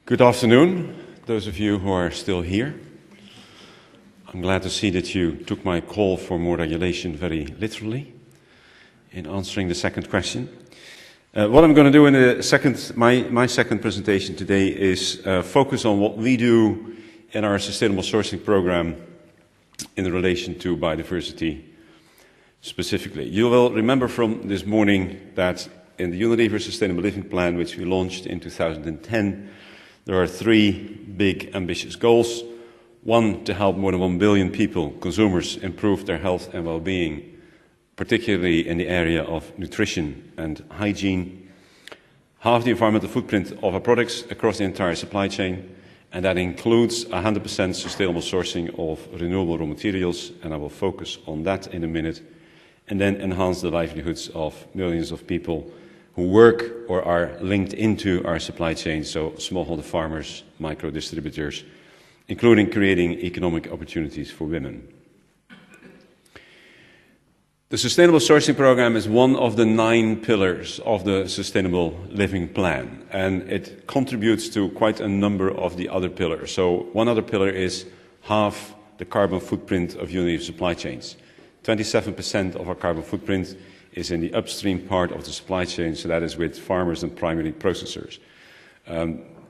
Good afternoon, those of you who are still here. I'm glad to see that you took my call for more regulation very literally in answering the second question. What I'm going to do in my second presentation today is focus on what we do in our sustainable sourcing program in relation to biodiversity specifically. You will remember from this morning that in the Unilever Sustainable Living Plan, which we launched in 2010, there are three big ambitious goals. One, to help more than 1 billion people, consumers, improve their health and well-being, particularly in the area of nutrition and hygiene. Halve the environmental footprint of our products across the entire supply chain, and that includes 100% sustainable sourcing of renewable raw materials, and I will focus on that in a minute. And then enhance the livelihoods of millions of people who work or are linked into our supply chain, so smallholder farmers, micro-distributors, including creating economic opportunities for women. The Sustainable Sourcing Program is one of the 9 pillars of the Sustainable Living Plan, and it contributes to quite a number of the other pillars. So one other pillar is halve the carbon footprint of Unilever supply chains. 27% of our carbon footprint is in the upstream part of the supply chain, so that is with farmers and primary processors.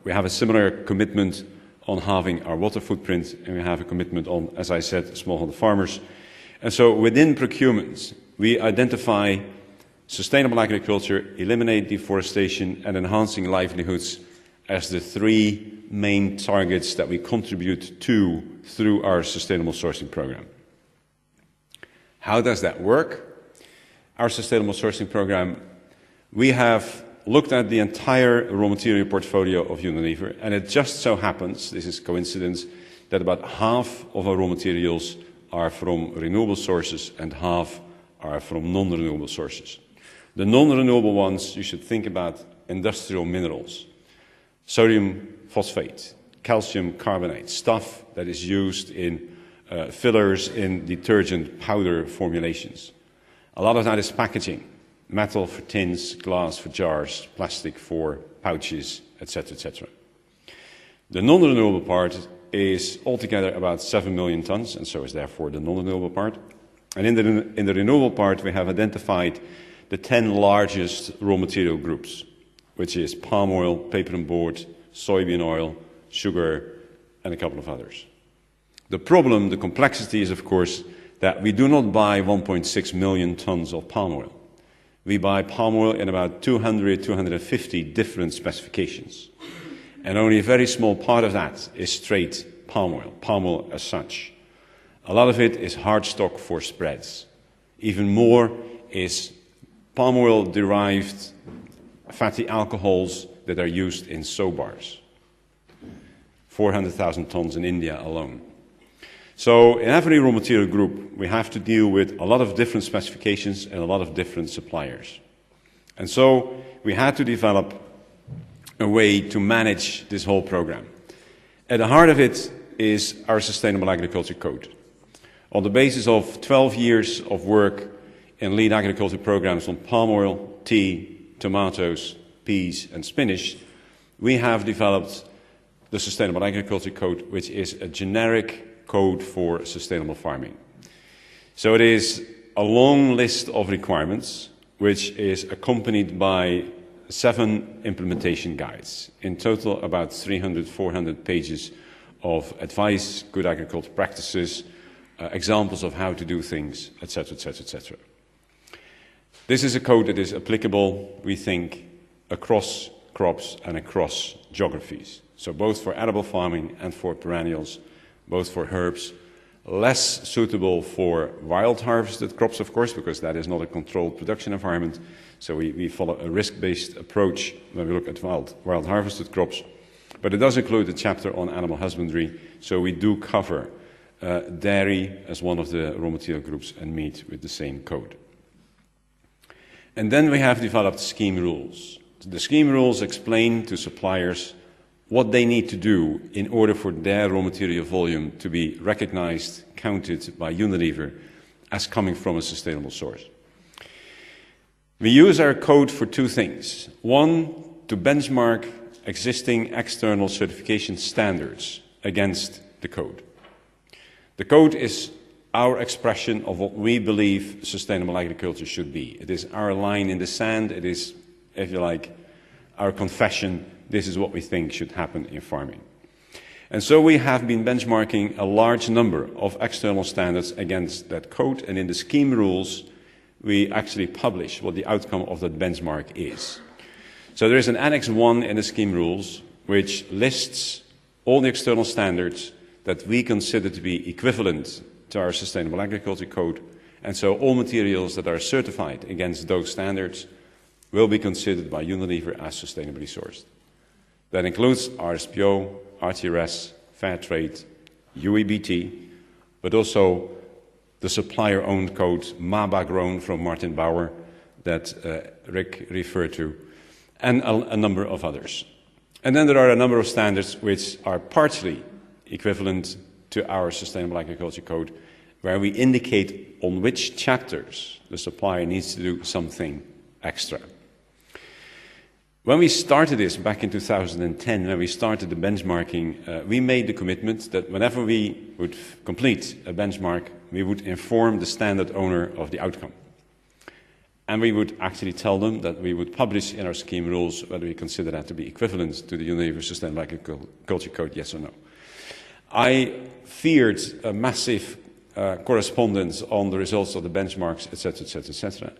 We have a similar commitment on halving our water footprint, and we have a commitment on, as I said, smallholder farmers. And so within procurement, we identify sustainable agriculture, eliminate deforestation, and enhancing livelihoods as the 3 main targets that we contribute to through our sustainable sourcing program. How does that work? Our sustainable sourcing program, we have looked at the entire raw material portfolio of Unilever, and it just so happens, this is coincidence, that about half of our raw materials are from renewable sources and half are from non-renewable sources. The non-renewable ones, you should think about industrial minerals, sodium phosphate, calcium carbonate, stuff that is used in fillers in detergent powder formulations. A lot of that is packaging, metal for tins, glass for jars, plastic for pouches, etc., etc. The non-renewable part is altogether about 7 million tons, and so is therefore the non-renewable part. And in the renewable part, we have identified the 10 largest raw material groups, which is palm oil, paper and board, soybean oil, sugar, and a couple of others. The problem, the complexity is, of course, that we do not buy 1.6 million tons of palm oil. We buy palm oil in about 200, 250 different specifications. And only a very small part of that is straight palm oil as such. A lot of it is hard stock for spreads. Even more is palm oil derived fatty alcohols that are used in soap bars. 400,000 tons in India alone. So in every raw material group, we have to deal with a lot of different specifications and a lot of different suppliers. And so we had to develop a way to manage this whole program. At the heart of it is our Sustainable Agriculture Code. On the basis of 12 years of work in lead agriculture programs on palm oil, tea, tomatoes, peas, and spinach, we have developed the Sustainable Agriculture Code, which is a generic code for sustainable farming. So it is a long list of requirements, which is accompanied by 7 implementation guides. In total, about 300, 400 pages of advice, good agricultural practices, examples of how to do things, etc., etc., etc. This is a code that is applicable, we think, across crops and across geographies. So both for edible farming and for perennials, both for herbs, less suitable for wild harvested crops, of course, because that is not a controlled production environment. So we follow a risk-based approach when we look at wild harvested crops. But it does include a chapter on animal husbandry, so we do cover dairy as one of the raw material groups and meat with the same code. And then we have developed scheme rules. The scheme rules explain to suppliers what they need to do in order for their raw material volume to be recognized, counted by Unilever as coming from a sustainable source. We use our code for 2 things. One, to benchmark existing external certification standards against the code. The code is our expression of what we believe sustainable agriculture should be. It is our line in the sand. It is, if you like, our confession. This is what we think should happen in farming. And so we have been benchmarking a large number of external standards against that code, and in the scheme rules, we actually publish what the outcome of that benchmark is. So there is an Annex 1 in the scheme rules, which lists all the external standards that we consider to be equivalent to our Sustainable Agriculture Code, and so all materials that are certified against those standards will be considered by Unilever as sustainably sourced. That includes RSPO, RTRS, Fair Trade, UEBT, but also the supplier-owned code, MABA grown from Martin Bauer, that Rick referred to, and a number of others. And then there are a number of standards which are partially equivalent to our Sustainable Agriculture Code, where we indicate on which chapters the supplier needs to do something extra. When we started this back in 2010, when we started the benchmarking, we made the commitment that whenever we would complete a benchmark, we would inform the standard owner of the outcome. And we would actually tell them that we would publish in our scheme rules whether we consider that to be equivalent to the Unilever Sustainable Agriculture Code, yes or no. I feared a massive correspondence on the results of the benchmarks, etc., etc., etc.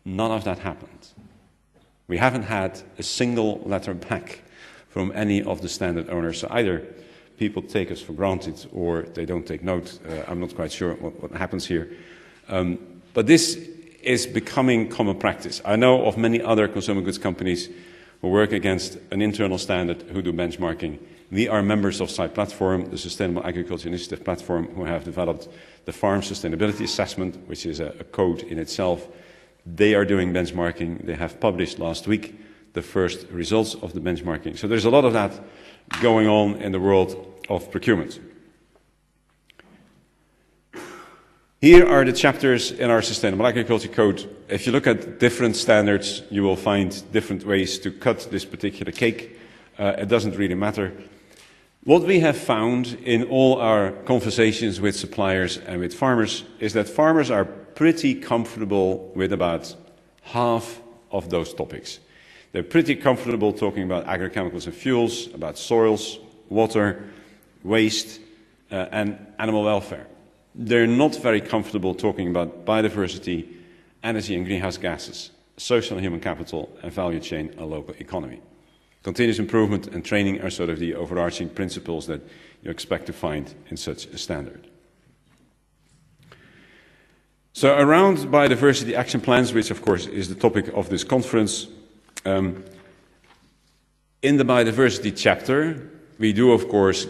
None of that happened. We haven't had a single letter back from any of the standard owners. So either people take us for granted or they don't take note. I'm not quite sure what happens here. But this is becoming common practice. I know of many other consumer goods companies who work against an internal standard who do benchmarking. We are members of SITE Platform, the Sustainable Agriculture Initiative Platform, who have developed the Farm Sustainability Assessment, which is a code in itself. They are doing benchmarking. They have published last week the first results of the benchmarking. So there's a lot of that going on in the world of procurement. Here are the chapters in our Sustainable Agriculture Code. If you look at different standards, you will find different ways to cut this particular cake. It doesn't really matter. What we have found in all our conversations with suppliers and with farmers is that farmers are pretty comfortable with about half of those topics. They're pretty comfortable talking about agrochemicals and fuels, about soils, water, waste, and animal welfare. They're not very comfortable talking about biodiversity, energy and greenhouse gases, social and human capital, and value chain and local economy. Continuous improvement and training are sort of the overarching principles that you expect to find in such a standard. So around biodiversity action plans, which of course is the topic of this conference, in the biodiversity chapter, we do of course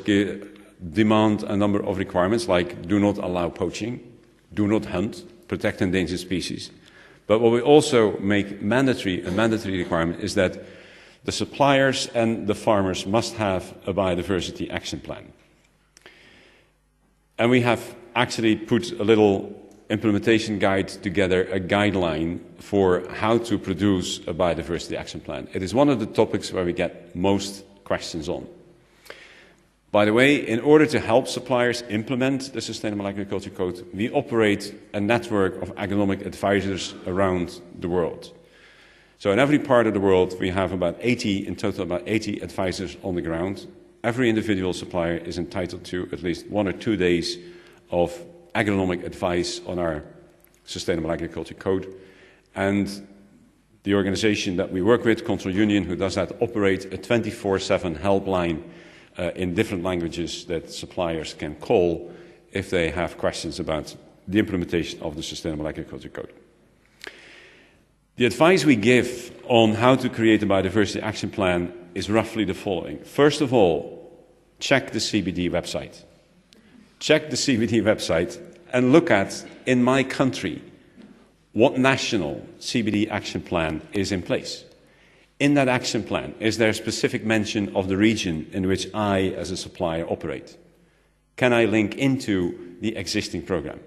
demand a number of requirements like do not allow poaching, do not hunt, protect endangered species. But what we also make a mandatory requirement is that the suppliers and the farmers must have a biodiversity action plan. And we have actually put a little implementation guide together, a guideline for how to produce a biodiversity action plan. It is one of the topics where we get most questions on. By the way, in order to help suppliers implement the Sustainable Agriculture Code, we operate a network of agronomic advisors around the world. So in every part of the world, we have about 80 advisors on the ground. Every individual supplier is entitled to at least 1 or 2 days of agronomic advice on our Sustainable Agriculture Code. And the organization that we work with, Control Union, who does that, operate a 24/7 helpline in different languages that suppliers can call if they have questions about the implementation of the Sustainable Agriculture Code. The advice we give on how to create a biodiversity action plan is roughly the following. First of all, check the CBD website. Check the CBD website and look at, in my country, what national CBD action plan is in place. In that action plan, is there a specific mention of the region in which I, as a supplier, operate? Can I link into the existing program?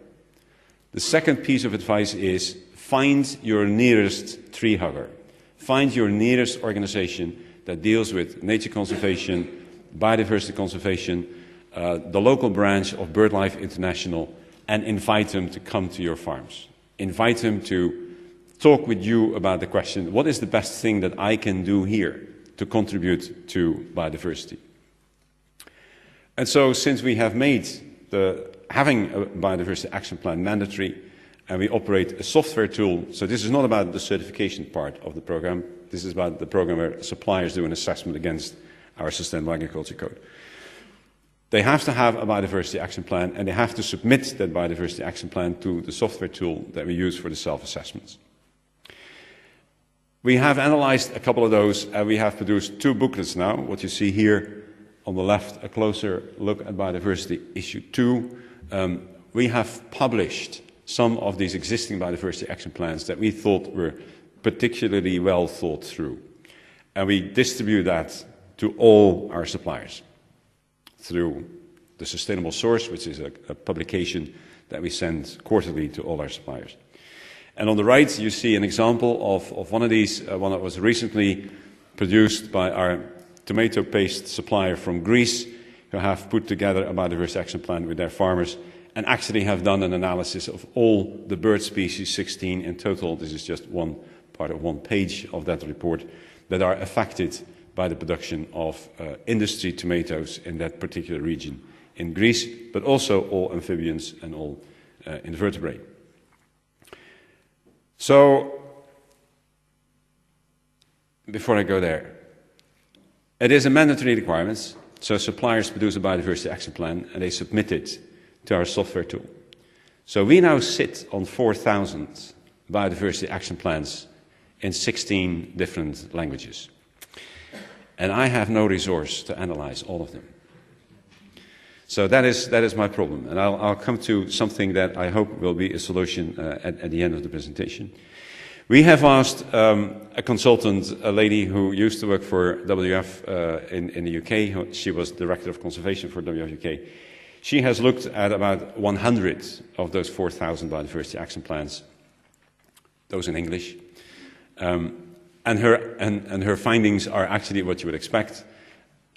The second piece of advice is find your nearest tree hugger. Find your nearest organization that deals with nature conservation, biodiversity conservation, the local branch of BirdLife International, and invite them to come to your farms. Invite them to talk with you about the question, what is the best thing that I can do here to contribute to biodiversity? And so since we have made having a biodiversity action plan mandatory, and we operate a software tool, so this is not about the certification part of the program, this is about the program where suppliers do an assessment against our Sustainable Agriculture Code. They have to have a biodiversity action plan, and they have to submit that biodiversity action plan to the software tool that we use for the self-assessments. We have analyzed a couple of those, and we have produced 2 booklets now. What you see here on the left, a closer look at biodiversity, issue 2. We have published some of these existing biodiversity action plans that we thought were particularly well thought through. And we distribute that to all our suppliers through the Sustainable Source, which is a publication that we send quarterly to all our suppliers. And on the right, you see an example of one of these, one that was recently produced by our tomato paste supplier from Greece, who have put together a biodiversity action plan with their farmers and actually have done an analysis of all the bird species, 16 in total. This is just one part of one page of that report, that are affected by the production of industry tomatoes in that particular region in Greece, but also all amphibians and all invertebrate. So, before I go there, it is a mandatory requirement, so suppliers produce a biodiversity action plan and they submit it to our software tool. So we now sit on 4,000 biodiversity action plans in 16 different languages. And I have no resource to analyze all of them. So that is my problem. And I'll come to something that I hope will be a solution at the end of the presentation. We have asked a consultant, a lady who used to work for WWF in the UK. She was Director of Conservation for WWF UK. She has looked at about 100 of those 4,000 biodiversity action plans, those in English. And her findings are actually what you would expect,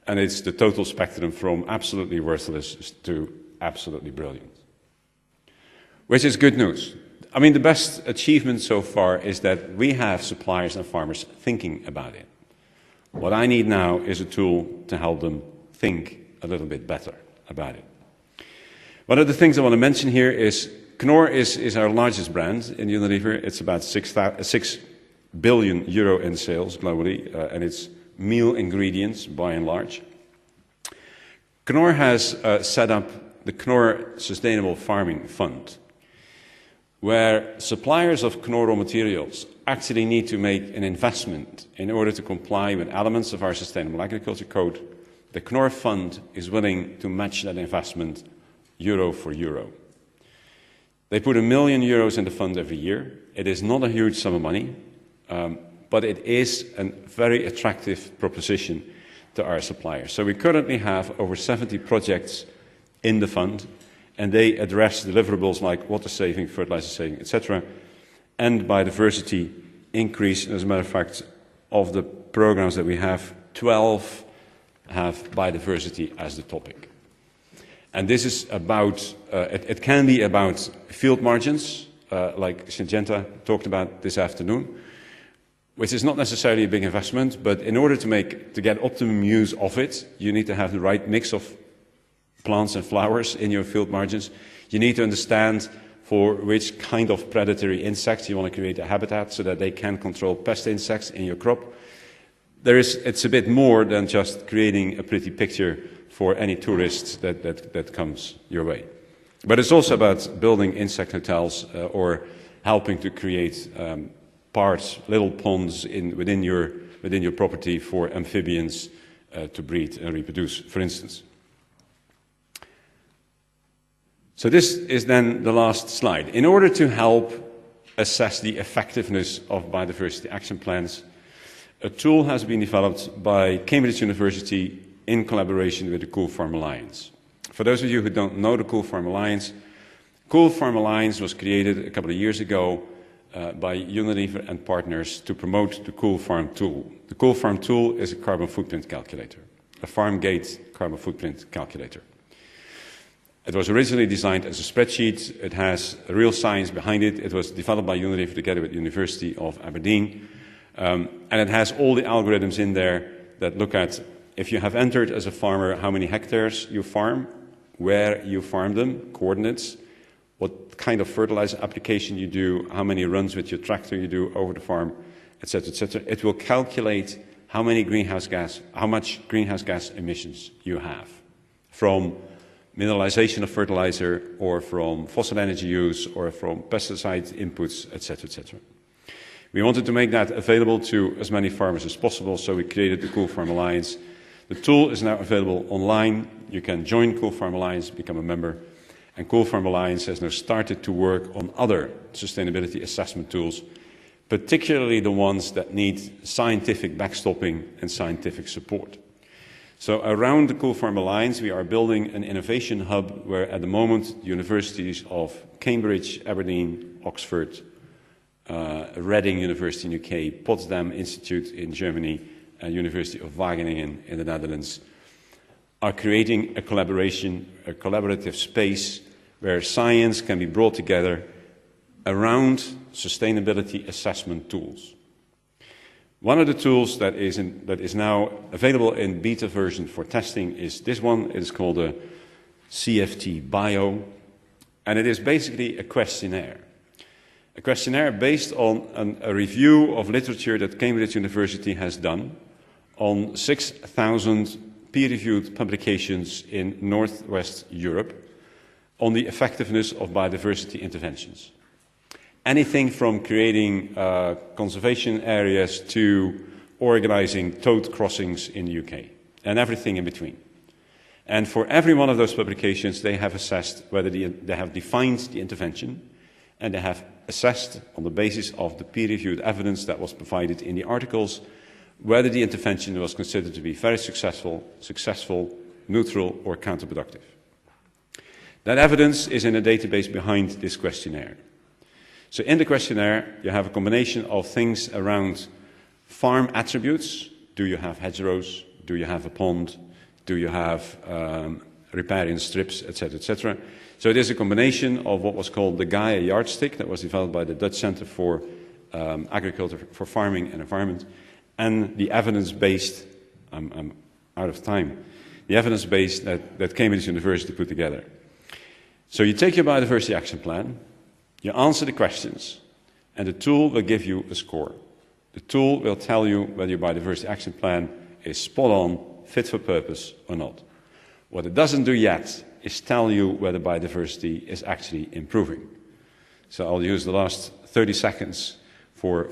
and it's the total spectrum from absolutely worthless to absolutely brilliant, which is good news. I mean, the best achievement so far is that we have suppliers and farmers thinking about it. What I need now is a tool to help them think a little bit better about it. One of the things I want to mention here is Knorr is our largest brand in Unilever. It's about 6 billion euro in sales globally, and it's meal ingredients by and large. Knorr has set up the Knorr Sustainable Farming Fund, where suppliers of Knorr raw materials actually need to make an investment in order to comply with elements of our Sustainable Agriculture Code. The Knorr Fund is willing to match that investment euro for euro. They put €1 million in the fund every year. It is not a huge sum of money, but it is a very attractive proposition to our suppliers. So we currently have over 70 projects in the fund, and they address deliverables like water saving, fertilizer saving, etc., and biodiversity increase. As a matter of fact, of the programs that we have, 12 have biodiversity as the topic. And this is about, it can be about field margins, like Syngenta talked about this afternoon, which is not necessarily a big investment, but in order to get optimum use of it, you need to have the right mix of plants and flowers in your field margins. You need to understand for which kind of predatory insects you want to create a habitat so that they can control pest insects in your crop. It's a bit more than just creating a pretty picture for any tourists that comes your way. But it's also about building insect hotels or helping to create little ponds within your property for amphibians to breed and reproduce, for instance. So this is then the last slide. In order to help assess the effectiveness of biodiversity action plans, a tool has been developed by Cambridge University in collaboration with the Cool Farm Alliance. For those of you who don't know the Cool Farm Alliance was created a couple of years ago by Unilever and partners to promote the Cool Farm tool. The Cool Farm tool is a carbon footprint calculator, a farm gate carbon footprint calculator. It was originally designed as a spreadsheet. It has real science behind it. It was developed by Unilever together with the University of Aberdeen. And it has all the algorithms in there that look at if you have entered as a farmer how many hectares you farm, where you farm them, coordinates, what kind of fertilizer application you do, how many runs with your tractor you do over the farm, etc., etc. It will calculate how much greenhouse gas emissions you have from mineralization of fertilizer, or from fossil energy use, or from pesticide inputs, etc., etc. We wanted to make that available to as many farmers as possible, so we created the Cool Farm Alliance. The tool is now available online. You can join Cool Farm Alliance, become a member, and Cool Farm Alliance has now started to work on other sustainability assessment tools, particularly the ones that need scientific backstopping and scientific support. So around the Cool Farm Alliance, we are building an innovation hub where at the moment the universities of Cambridge, Aberdeen, Oxford, Reading University in the UK, Potsdam Institute in Germany, and University of Wageningen in the Netherlands are creating a collaborative space where science can be brought together around sustainability assessment tools. One of the tools that is now available in beta version for testing is this one. It is called a CFT Bio, and it is basically a questionnaire. A questionnaire based on a review of literature that Cambridge University has done on 6,000 peer-reviewed publications in Northwest Europe on the effectiveness of biodiversity interventions. Anything from creating conservation areas to organizing towed crossings in the UK, and everything in between. And for every one of those publications, they have assessed whether they have defined the intervention, and they have assessed, on the basis of the peer-reviewed evidence that was provided in the articles, whether the intervention was considered to be very successful, neutral, or counterproductive. That evidence is in a database behind this questionnaire. So in the questionnaire, you have a combination of things around farm attributes. Do you have hedgerows? Do you have a pond? Do you have riparian strips, etc., etc.? So it is a combination of what was called the Gaia yardstick that was developed by the Dutch Center for Agriculture, for Farming and Environment, and the evidence-based, I'm out of time, the evidence-based that Cambridge University put together. So you take your biodiversity action plan, you answer the questions, and the tool will give you a score. The tool will tell you whether your biodiversity action plan is spot on, fit for purpose, or not. What it doesn't do yet is tell you whether biodiversity is actually improving. So I'll use the last 30 seconds for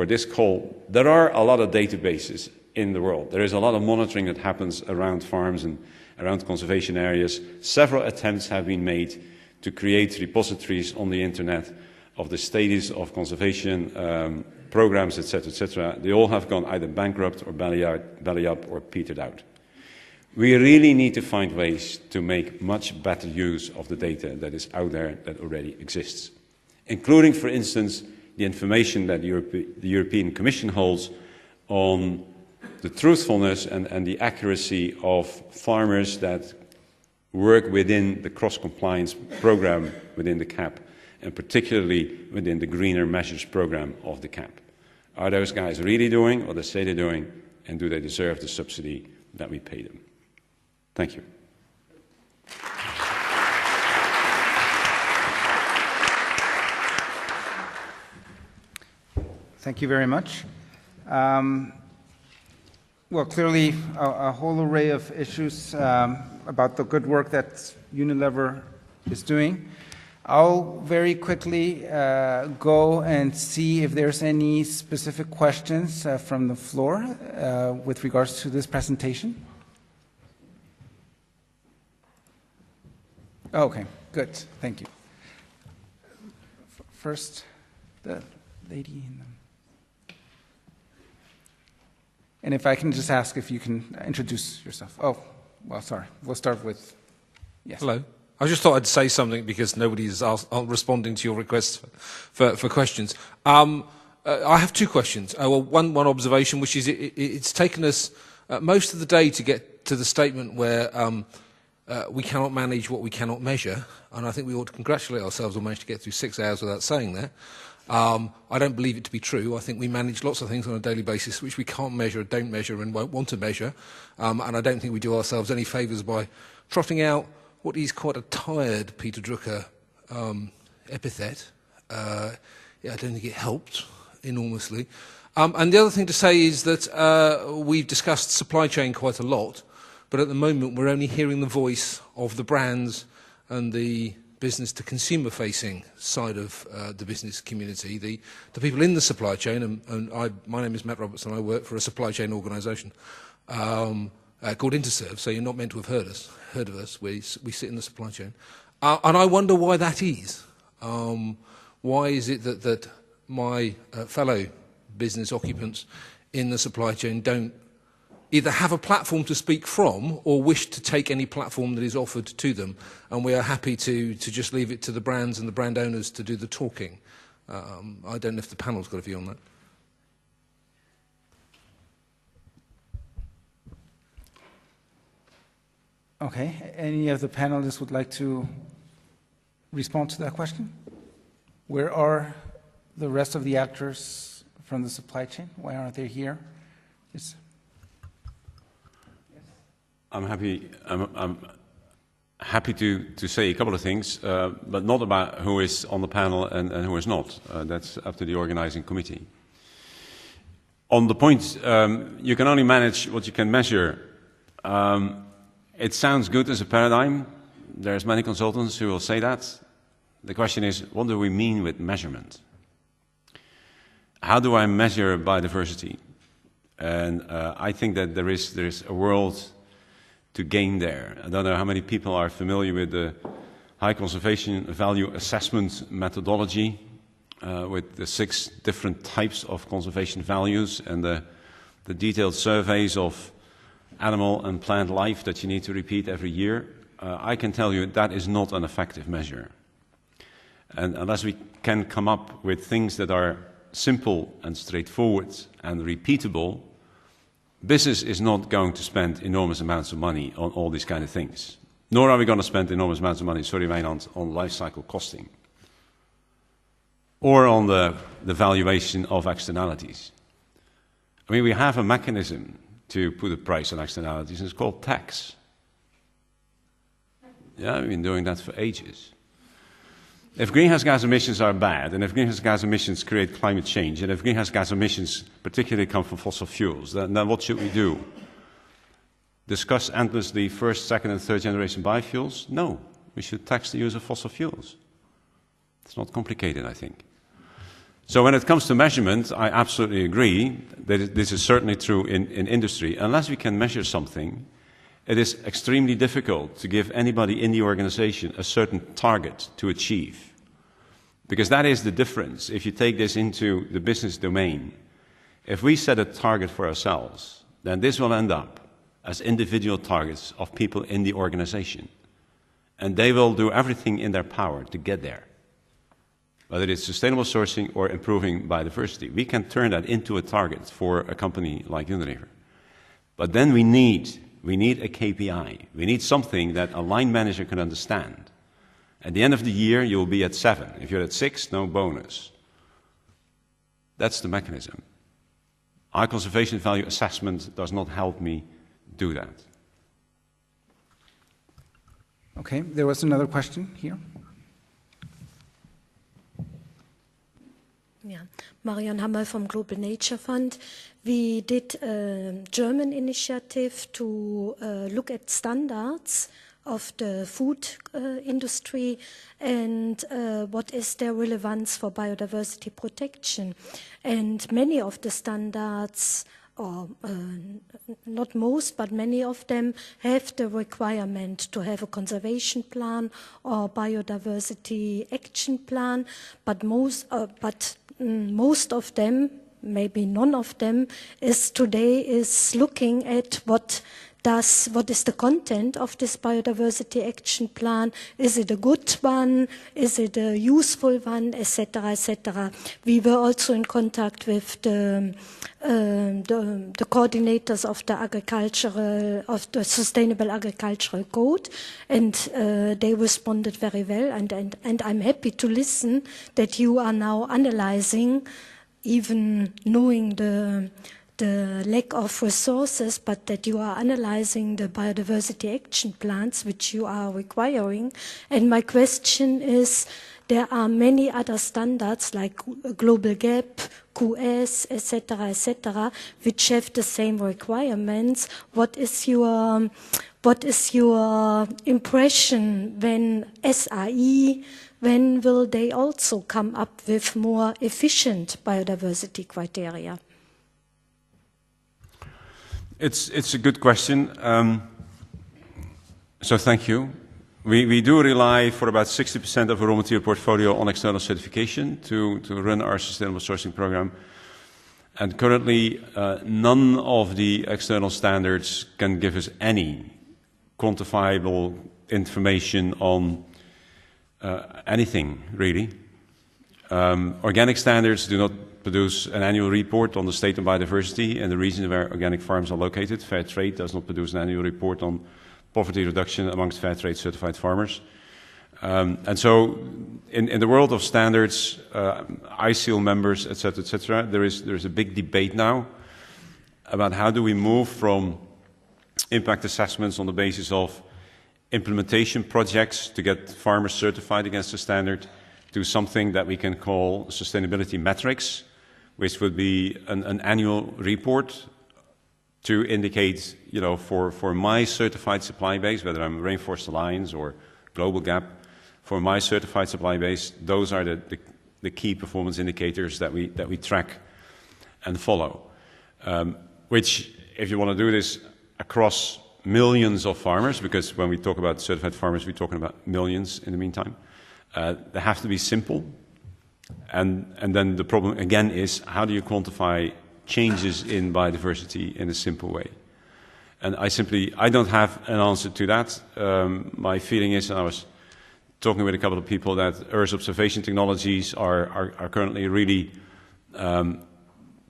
this call. There are a lot of databases in the world. There is a lot of monitoring that happens around farms and around conservation areas. Several attempts have been made to create repositories on the internet of the status of conservation programs, etc., etc. They all have gone either bankrupt or belly up or petered out. We really need to find ways to make much better use of the data that is out there that already exists, including, for instance, the information that the European Commission holds on the truthfulness and the accuracy of farmers that work within the cross-compliance program within the CAP, and particularly within the greener measures program of the CAP. Are those guys really doing what they say they're doing, and do they deserve the subsidy that we pay them? Thank you. Thank you very much. Well, clearly a whole array of issues about the good work that Unilever is doing. I'll very quickly go and see if there's any specific questions from the floor with regards to this presentation. Okay, good. Thank you. First, the lady in the... And if I can just ask if you can introduce yourself. Oh, well, sorry. We'll start with... Yes. Hello. I just thought I'd say something because nobody's responding to your requests for questions. I have two questions. Well, one observation, which is it's taken us most of the day to get to the statement where we cannot manage what we cannot measure, and I think we ought to congratulate ourselves on managing to get through 6 hours without saying that. I don't believe it to be true. I think we manage lots of things on a daily basis which we can't measure, don't measure, and won't want to measure, and I don't think we do ourselves any favours by trotting out what is quite a tired Peter Drucker epithet. I don't think it helped enormously. And the other thing to say is that we've discussed supply chain quite a lot, but at the moment we're only hearing the voice of the brands and the business-to-consumer facing side of the business community, the people in the supply chain, and my name is Matt Robertson, I work for a supply chain organisation called Interserve, so you're not meant to have heard of us. We sit in the supply chain. And I wonder why that is. Why is it that my fellow business occupants in the supply chain don't either have a platform to speak from or wish to take any platform that is offered to them, and we are happy to just leave it to the brands and the brand owners to do the talking. I don't know if the panel's got a view on that. Okay, any of the panelists would like to respond to that question? Where are the rest of the actors from the supply chain? Why aren't they here? Yes. I'm happy to say a couple of things, but not about who is on the panel and who is not. That's up to the organizing committee. On the point, you can only manage what you can measure. It sounds good as a paradigm. There's many consultants who will say that. The question is, what do we mean with measurement? How do I measure biodiversity? And I think that there is a world to gain there. I don't know how many people are familiar with the high conservation value assessment methodology with the 6 different types of conservation values and the detailed surveys of animal and plant life that you need to repeat every year. I can tell you that is not an effective measure. And unless we can come up with things that are simple and straightforward and repeatable, business is not going to spend enormous amounts of money on all these kind of things. Nor are we going to spend enormous amounts of money, on life cycle costing. Or on the valuation of externalities. I mean, we have a mechanism to put a price on externalities, and it's called tax. Yeah, we've been doing that for ages. If greenhouse gas emissions are bad, and if greenhouse gas emissions create climate change, and if greenhouse gas emissions particularly come from fossil fuels, then what should we do? Discuss endlessly first, second, and third generation biofuels? No, we should tax the use of fossil fuels. It's not complicated, I think. So when it comes to measurement, I absolutely agree that this is certainly true in industry. Unless we can measure something, it is extremely difficult to give anybody in the organization a certain target to achieve. Because that is the difference. If you take this into the business domain, if we set a target for ourselves, then this will end up as individual targets of people in the organization. And they will do everything in their power to get there. Whether it's sustainable sourcing or improving biodiversity. We can turn that into a target for a company like Unilever. But then we need a KPI. We need something that a line manager can understand. At the end of the year, you'll be at 7. If you're at 6, no bonus. That's the mechanism. Our conservation value assessment does not help me do that. Okay, there was another question here. Yeah, Marion Hammer from Global Nature Fund. We did a German initiative to look at standards of the food industry and what is their relevance for biodiversity protection. And many of the standards, or not most, but many of them have the requirement to have a conservation plan or biodiversity action plan, but most of them, maybe none of them, is looking at what what is the content of this biodiversity action plan? Is it a good one? Is it a useful one? Etc. etc. We were also in contact with the coordinators of the Sustainable Agricultural Code, and they responded very well. And I'm happy to listen that you are now analyzing, even knowing the lack of resources, but that you are analyzing the biodiversity action plans which you are requiring. And my question is, there are many other standards like Global Gap, QS, etc., which have the same requirements. What is your impression when SRE, when will they also come up with more efficient biodiversity criteria? It's a good question. So thank you. We do rely for about 60% of our raw material portfolio on external certification to run our sustainable sourcing program. And currently, none of the external standards can give us any quantifiable information on anything, really. Organic standards do not produce an annual report on the state of biodiversity and the region where organic farms are located. Fair trade does not produce an annual report on poverty reduction amongst fair trade certified farmers. And so in the world of standards, ICIL members, etc., there's a big debate now about how do we move from impact assessments on the basis of implementation projects to get farmers certified against the standard to something that we can call sustainability metrics, which would be an annual report to indicate, for my certified supply base, whether I'm Rainforest Alliance or Global Gap, for my certified supply base, those are the key performance indicators that we track and follow. Which, if you want to do this across millions of farmers, because when we talk about certified farmers, we're talking about millions in the meantime, they have to be simple. And then the problem again is, how do you quantify changes in biodiversity in a simple way? And I don't have an answer to that. My feeling is, and I was talking with a couple of people, that Earth observation technologies are currently really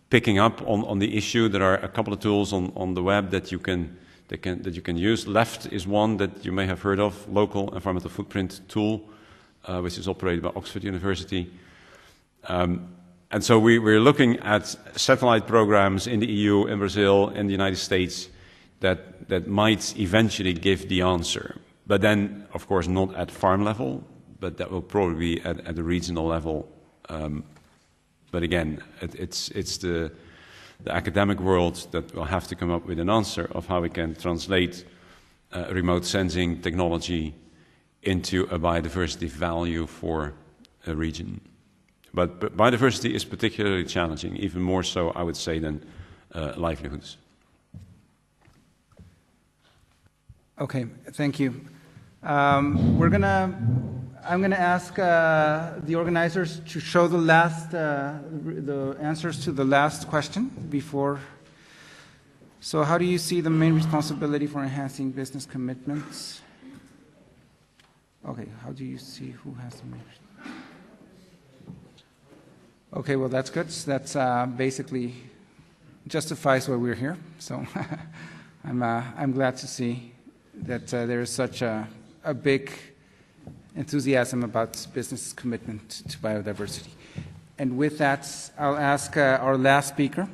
picking up on the issue. There are a couple of tools on the web that you can use. LEFT is one that you may have heard of, Local Environmental Footprint Tool, which is operated by Oxford University. And so we're looking at satellite programs in the EU, in Brazil, in the United States that might eventually give the answer. But then, of course, not at farm level, but that will probably be at a regional level. But again, it's the academic world that will have to come up with an answer of how we can translate remote sensing technology into a biodiversity value for a region. But biodiversity is particularly challenging, even more so, I would say, than livelihoods. Okay, thank you. I'm gonna ask the organizers to show the answers to the last question before. So, how do you see the main responsibility for enhancing business commitments? Okay, how do you see who has the main? Okay, well, that's good. That's basically justifies why we're here. So I'm glad to see that there is such a big enthusiasm about business commitment to biodiversity. And with that, I'll ask our last speaker,